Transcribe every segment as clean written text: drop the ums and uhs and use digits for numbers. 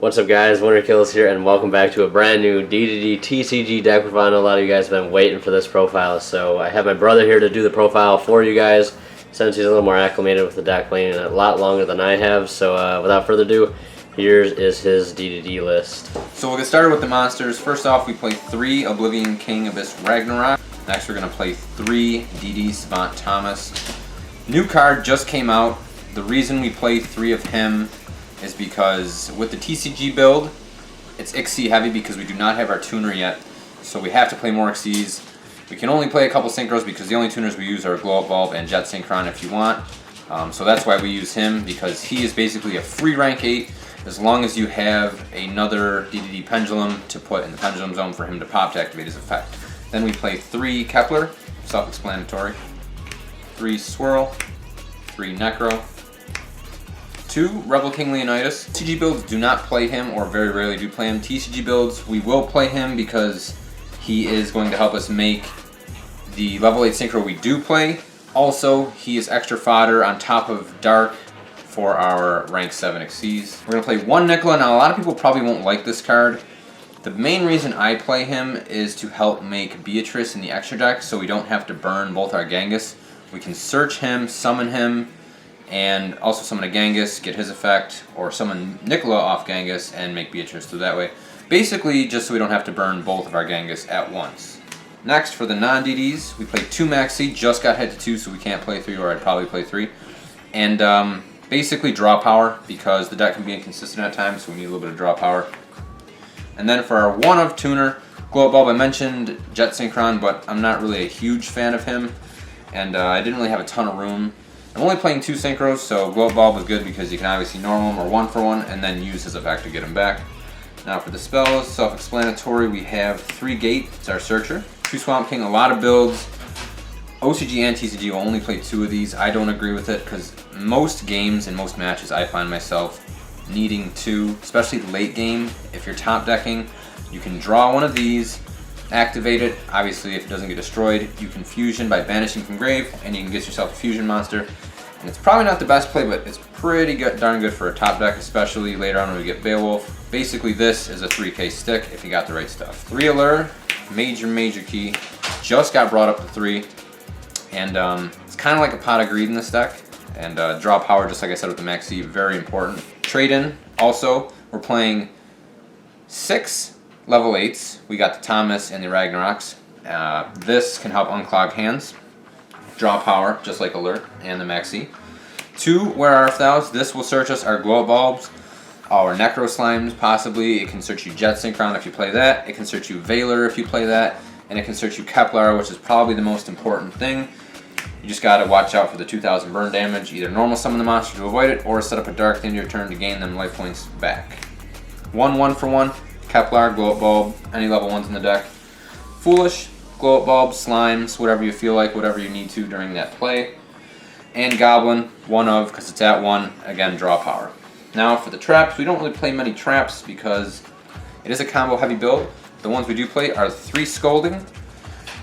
What's up guys, Winter Kills here and welcome back to a brand new DDD TCG deck profile. I know a lot of you guys have been waiting for this profile, so I have my brother here to do the profile for you guys since he's a little more acclimated with the deck, playing it a lot longer than I have. So without further ado, here is his DDD list. So we'll get started with the monsters. First off, we play 3 Oblivion King Abyss Ragnarok. Next we're going to play 3 DD Savant Thomas. New card just came out. The reason we play 3 of him is because with the TCG build, it's Xyz heavy because we do not have our tuner yet. So we have to play more Xyz. We can only play a couple synchros because the only tuners we use are Glow Up Bulb and Jet Synchron if you want. So that's why we use him, because he is basically a free rank 8 as long as you have another DDD Pendulum to put in the Pendulum Zone for him to pop to activate his effect. Then we play 3 Kepler, self-explanatory, 3 Swirl, 3 Necro, 2 Rebel King Leonidas. TCG builds do not play him, or very rarely do play him. TCG builds, we will play him because he is going to help us make the level 8 synchro we do play. Also, he is extra fodder on top of Dark for our rank 7 Xyz. We're going to play 1 Nicola. Now, a lot of people probably won't like this card. The main reason I play him is to help make Beatrice in the extra deck so we don't have to burn both our Genghis. We can search him, summon him, and also summon a Genghis, get his effect, or summon Nicola off Genghis and make Beatrice through that way. Basically, just so we don't have to burn both of our Genghis at once. Next, for the non-DDs, we play 2 Maxi, just got hit to 2, so we can't play 3, or I'd probably play 3. And basically draw power, because the deck can be inconsistent at times, so we need a little bit of draw power. And then for our 1 of tuner, Glow Up Bulb, I mentioned Jet Synchron, but I'm not really a huge fan of him, and I didn't really have a ton of room. I'm only playing 2 synchros, so Glow Up Bulb was good because you can obviously normal him or 1 for 1 and then use his effect to get him back. Now for the spells, self-explanatory, we have 3 Gate, it's our searcher. 2 Swamp King, a lot of builds. OCG and TCG will only play 2 of these. I don't agree with it because most games and most matches I find myself needing 2, especially late game. If you're top decking, you can draw 1 of these, activate it. Obviously, if it doesn't get destroyed, you can fusion by banishing from grave, and you can get yourself a fusion monster. And it's probably not the best play, but it's pretty good, darn good for a top deck, especially later on when we get Beowulf. Basically, this is a 3K stick if you got the right stuff. 3 Allure, major key. Just got brought up to 3, and it's kind of like a pot of greed in this deck. And draw power, just like I said with the Maxi, very important. Trade in. Also, we're playing 6 level 8s. We got the Thomas and the Ragnaroks. This can help unclog hands. Draw power, just like Alert and the Maxi. 2 Where Art Thou? This will search us our Glow Up Bulbs, our Necro Slimes, possibly. It can search you Jet Synchron if you play that. It can search you Valor if you play that. And it can search you Kepler, which is probably the most important thing. You just gotta watch out for the 2000 burn damage. Either normal summon the monster to avoid it, or set up a Dark at the end of your turn to gain them life points back. 1 for 1. Kepler, Glow Up Bulb, any level 1s in the deck. Foolish, Glow Up Bulb, Slimes, whatever you feel like, whatever you need to during that play. And Goblin, 1 of, because it's at 1, again, draw power. Now for the traps, we don't really play many traps because it is a combo heavy build. The ones we do play are 3 Scolding,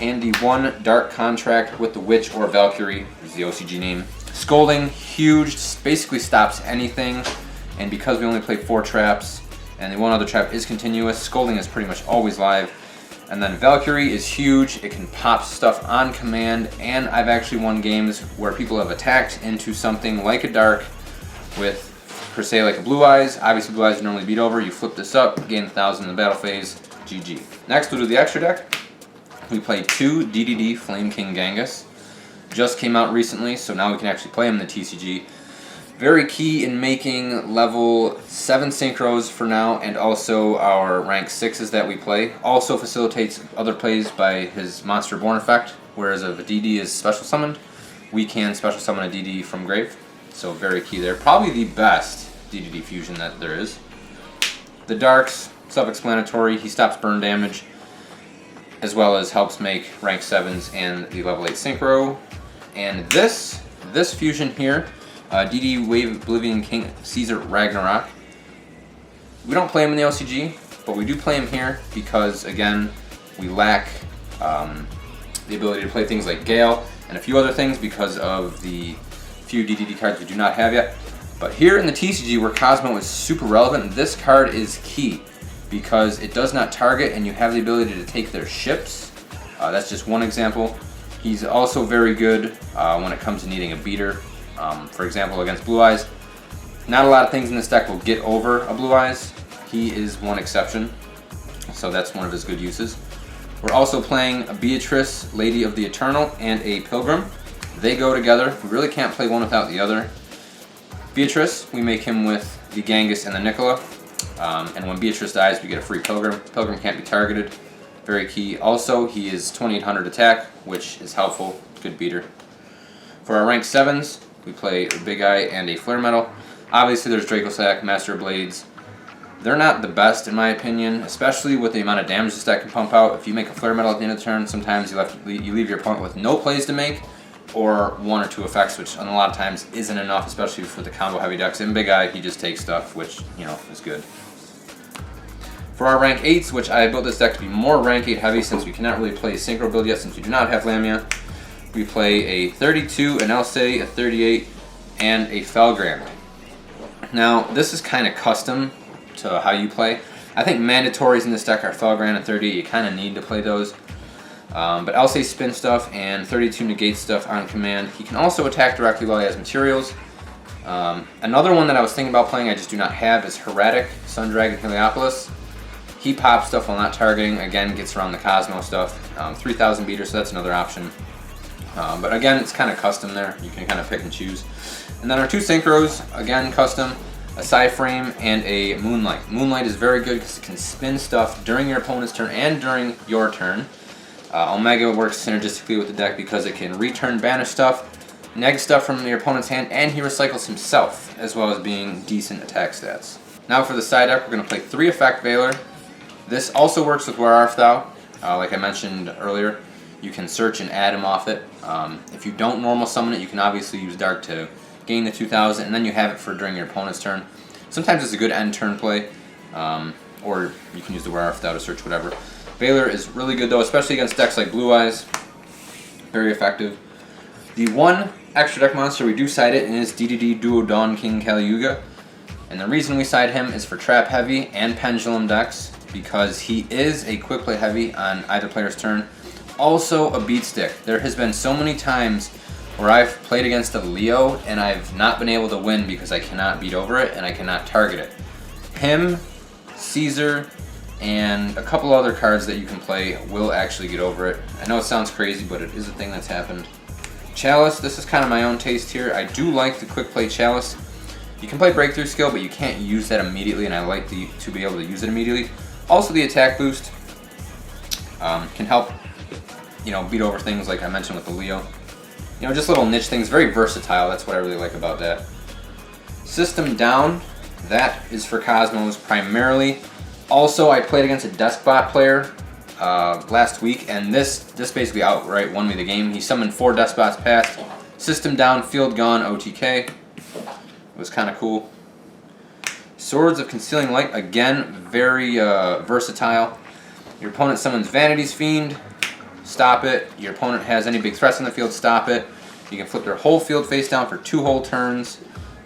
and the 1 Dark Contract with the Witch or Valkyrie, is the OCG name. Scolding, huge, basically stops anything, and because we only play 4 traps, and the 1 other trap is continuous, Scolding is pretty much always live. And then Valkyrie is huge, it can pop stuff on command, and I've actually won games where people have attacked into something like a Dark with, per se, like a Blue Eyes. Obviously Blue Eyes are normally beat over, you flip this up, gain 1000 in the battle phase, GG. Next we'll do the extra deck. We play 2 DDD Flame King Genghis. Just came out recently, so now we can actually play him in the TCG. Very key in making level 7 synchros for now, and also our rank 6s that we play. Also facilitates other plays by his Monster Born effect, whereas if a DD is special summoned, we can special summon a DD from grave. So very key there. Probably the best DDD fusion that there is. The Darks, self-explanatory, he stops burn damage, as well as helps make rank 7s and the level 8 synchro. And this fusion here, DD Wave Oblivion King Caesar Ragnarok. We don't play him in the LCG, but we do play him here because, again, we lack the ability to play things like Gale and a few other things because of the few DDD cards we do not have yet. But here in the TCG, where Cosmo is super relevant, this card is key because it does not target and you have the ability to take their ships. That's just one example. He's also very good when it comes to needing a beater. For example, against Blue Eyes, not a lot of things in this deck will get over a Blue Eyes. He is one exception, so that's one of his good uses. We're also playing a Beatrice, Lady of the Eternal, and a Pilgrim. They go together. We really can't play one without the other. Beatrice, we make him with the Genghis and the Nicola. And when Beatrice dies, we get a free Pilgrim. Pilgrim can't be targeted. Very key. Also, he is 2800 attack, which is helpful. Good beater. For our rank 7s, we play a Big Eye and a Flare Metal. Obviously, there's Dracosack, Master of Blades. They're not the best, in my opinion, especially with the amount of damage this deck can pump out. If you make a Flare Metal at the end of the turn, sometimes you leave your opponent with no plays to make, or 1 or 2 effects, which a lot of times isn't enough, especially for the combo heavy decks. In Big Eye, he just takes stuff, which, you know, is good. For our rank 8s, which I built this deck to be more rank 8 heavy since we cannot really play Synchro build yet since we do not have Lamia, we play a 32, an Elsei, a 38, and a Felgrand. Now, this is kind of custom to how you play. I think mandatories in this deck are Felgrand and 38. You kind of need to play those. But Elsei spin stuff and 32 negate stuff on command. He can also attack directly while he has materials. Another one that I was thinking about playing I just do not have is Heretic, Sun Dragon Heliopolis. He pops stuff while not targeting. Again, gets around the Cosmo stuff. 3000 beater, so that's another option. But again, it's kind of custom there. You can kind of pick and choose. And then our 2 synchros, again custom, a Psyframe and a Moonlight. Moonlight is very good because it can spin stuff during your opponent's turn and during your turn. Omega works synergistically with the deck because it can return banish stuff, neg stuff from your opponent's hand, and he recycles himself, as well as being decent attack stats. Now for the side deck, we're going to play 3 Effect Veiler. This also works with Where Art Thou. Like I mentioned earlier, you can search and add him off it. If you don't normal summon it, you can obviously use Dark to gain the 2000, and then you have it for during your opponent's turn. Sometimes it's a good end turn play, or you can use the Where Art Thou to search whatever. Veiler is really good though, especially against decks like Blue Eyes. Very effective. The one extra deck monster we do side it in is DDD Duo Dawn King Kali Yuga. And the reason we side him is for trap heavy and pendulum decks, because he is a quick play heavy on either player's turn. Also a beat stick. There has been so many times where I've played against a Leo and I've not been able to win because I cannot beat over it and I cannot target it. Him, Caesar, and a couple other cards that you can play will actually get over it. I know it sounds crazy, but it is a thing that's happened. Chalice, this is kind of my own taste here. I do like the quick play Chalice. You can play Breakthrough Skill, but you can't use that immediately, and I like to be able to use it immediately. Also, the attack boost can help, you know, beat over things like I mentioned with the Leo. You know, just little niche things. Very versatile. That's what I really like about that. System Down, that is for Cosmos primarily. Also, I played against a Deskbot player last week, and this basically outright won me the game. He summoned 4 Despots past. System Down, Field Gone, OTK. It was kind of cool. Swords of Concealing Light, again, very versatile. Your opponent summons Vanity's Fiend, stop it. Your opponent has any big threats on the field, stop it. You can flip their whole field face down for 2 whole turns,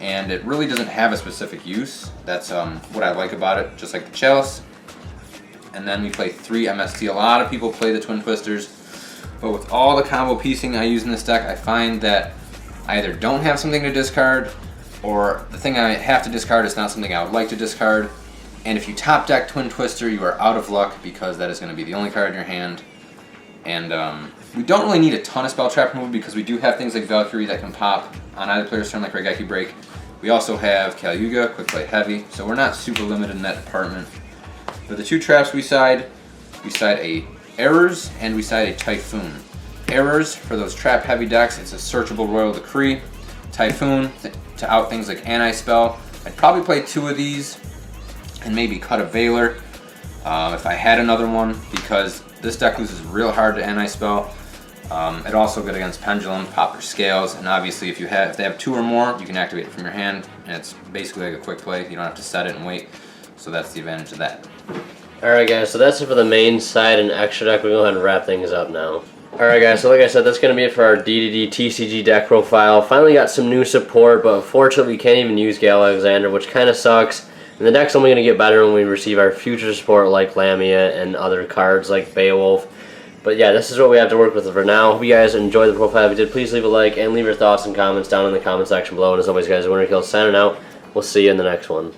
and it really doesn't have a specific use. That's what I like about it, just like the Chalice. And then we play 3 MST. A lot of people play the Twin Twisters, but with all the combo piecing I use in this deck, I find that I either don't have something to discard, or the thing I have to discard is not something I would like to discard. And if you top deck Twin Twister, you are out of luck because that is going to be the only card in your hand. And we don't really need a ton of spell trap removal because we do have things like Valkyrie that can pop on either player's turn, like Regeki Break. We also have Kali Yuga, Quick Play Heavy, so we're not super limited in that department. For the 2 traps we side a Errors and we side a Typhoon. Errors, for those trap heavy decks, it's a searchable Royal Decree. Typhoon, to out things like Anti-Spell. I'd probably play 2 of these and maybe cut a Veiler if I had another one, because this deck loses real hard to Anti-Spell. It also good against Pendulum, Pop or Scales, and obviously if they have 2 or more, you can activate it from your hand, and it's basically like a quick play. You don't have to set it and wait, so that's the advantage of that. Alright guys, so that's it for the main side and extra deck. We're going to go ahead and wrap things up now. Alright guys, so like I said, that's going to be it for our DDD TCG deck profile. Finally got some new support, but unfortunately we can't even use Gale Alexander, which kind of sucks. And the deck's only going to get better when we receive our future support like Lamia and other cards like Beowulf. But yeah, this is what we have to work with for now. Hope you guys enjoyed the profile. If you did, please leave a like and leave your thoughts and comments down in the comment section below. And as always guys, Winter Kill signing out. We'll see you in the next one.